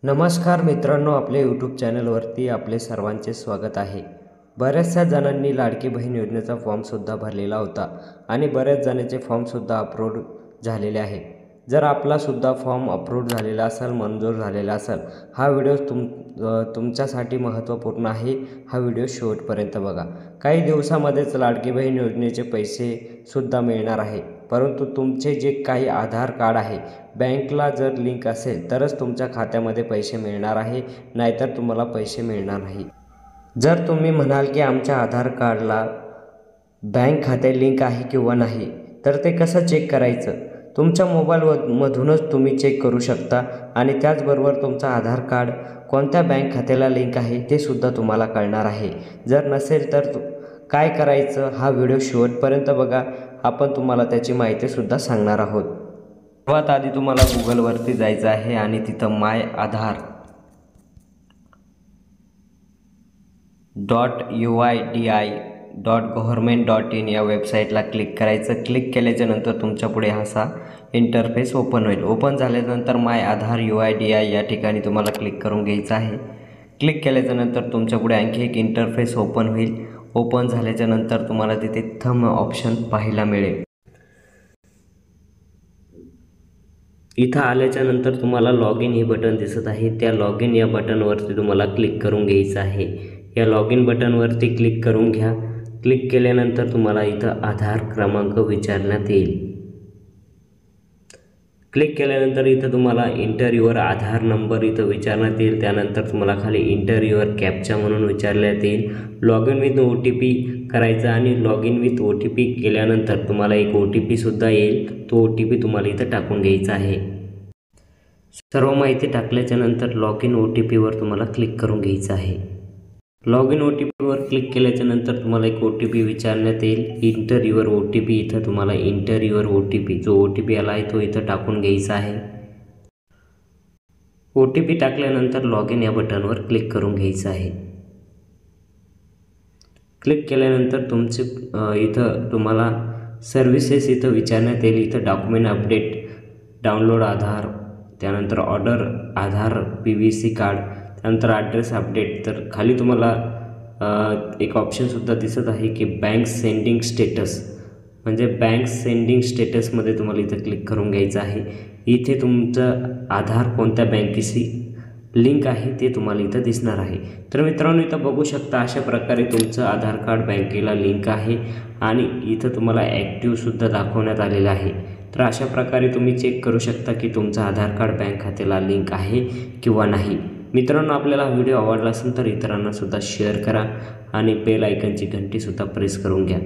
नमस्कार मित्रांनो, आपल्या यूट्यूब चॅनलवरती आपले सर्वांचे स्वागत आहे। बऱ्याचशा जणांनी लाडकी बहीण योजनेचा फॉर्मसुद्धा भरलेला होता आणि बऱ्याच जणांचे फॉर्मसुद्धा अप्रूव्ड झालेले आहे। जर आपलासुद्धा फॉर्म अप्रूव्ड झालेला असेल, मंजूर झालेला असेल, हा व्हिडिओ तुमच्यासाठी महत्त्वपूर्ण आहे। हा व्हिडिओ शेवटपर्यंत बघा। काही दिवसामध्येच लाडकी बहीण योजनेचे पैसेसुद्धा मिळणार आहे, परंतु तुमचे जे काही आधार कार्ड आहे, बँकला जर लिंक असेल तरच तुमच्या खात्यामध्ये पैसे मिळणार आहे, नाहीतर तुम्हाला पैसे मिळणार नाही। जर तुम्ही म्हणाल की आमच्या आधार कार्डला बँक खाते लिंक आहे किंवा नाही, तर ते कसं चेक करायचं? तुमच्या मोबाईलमधूनच तुम्ही चेक करू शकता आणि त्याचबरोबर तुमचं आधार कार्ड कोणत्या बँक खात्याला लिंक आहे ते सुद्धा तुम्हाला कळणार आहे। जर नसेल तर काय करायचं, हा व्हिडिओ शेवटपर्यंत बघा। आपण तुम्हाला त्याची माहितीसुद्धा सांगणार आहोत। सर्वात आधी तुम्हाला गुगलवरती जायचं आहे आणि तिथं myAadhar.uidi.government.in या वेबसाईटला क्लिक करायचं। क्लिक केल्याच्यानंतर तुमच्यापुढे असा इंटरफेस ओपन होईल। ओपन झाल्यानंतर माय आधार UIDI या ठिकाणी तुम्हाला क्लिक करून घ्यायचं आहे। क्लिक केल्याच्यानंतर तुमच्यापुढे आणखी एक इंटरफेस ओपन होईल। ओपन झाल्याच्यानंतर तुम्हाला तिथे थंब ऑप्शन पाहायला मिळेल। इथं आल्याच्यानंतर तुम्हाला लॉग इन हे बटन दिसत आहे, त्या लॉग इन या बटनवरती तुम्हाला क्लिक करून घ्यायचं आहे। या लॉग इन बटनवरती क्लिक करून घ्या। क्लिक केल्यानंतर तुम्हाला इथं आधार क्रमांक विचारण्यात येईल। क्लिक केल्यानंतर इथं तुम्हाला इंटर युअर आधार नंबर इथं विचारण्यात येईल। त्यानंतर तुम्हाला खाली इंटर युअर कॅप्चा म्हणून विचारण्यात येईल। लॉग इन विथ OTP करायचं आणि लॉग इन विथ OTP केल्यानंतर तुम्हाला एक OTP सुद्धा येईल। तो OTP तुम्हाला इथं टाकून घ्यायचा आहे। सर्व माहिती टाकल्याच्यानंतर लॉग इन OTPवर तुम्हाला क्लिक करून घ्यायचं आहे। लॉग इन OTPवर क्लिक केल्याच्यानंतर तुम्हाला एक OTP विचारण्यात येईल। इंटर युअर OTP इथं तुम्हाला इंटर युअर OTP जो OTP आला आहे तो इथं टाकून घ्यायचा आहे। OTP टाकल्यानंतर लॉग इन या बटनवर क्लिक करून घ्यायचं आहे। क्लिक केल्यानंतर तुमचे इथं तुम्हाला सर्व्हिसेस इथं विचारण्यात येईल। इथं डॉक्युमेंट अपडेट, डाउनलोड आधार, त्यानंतर ऑर्डर आधार PVC कार्ड, त्यानंतर ॲड्रेस अपडेट। तर खाली तुम्हाला एक ऑप्शनसुद्धा दिसत आहे की बँक सेंडिंग स्टेटस, म्हणजे बँक सेंडिंग स्टेटसमध्ये तुम्हाला इथं क्लिक करून घ्यायचं आहे। इथे तुमचं आधार कोणत्या बँकेशी लिंक आहे ते तुम्हाला इथं दिसणार आहे। तर मित्रांनो, इथं बघू शकता अशा प्रकारे तुमचं आधार कार्ड बँकेला लिंक आहे आणि इथं तुम्हाला ॲक्टिव्हसुद्धा दाखवण्यात आलेलं आहे। तर अशा प्रकारे तुम्ही चेक करू शकता की तुमचं आधार कार्ड बँक खात्याला लिंक आहे किंवा नाही। मित्रांनो, आपल्याला हा व्हिडिओ आवडला असेल तर इतरांनासुद्धा शेअर करा आणि बेल आयकॉनची घंटीसुद्धा प्रेस करून घ्या।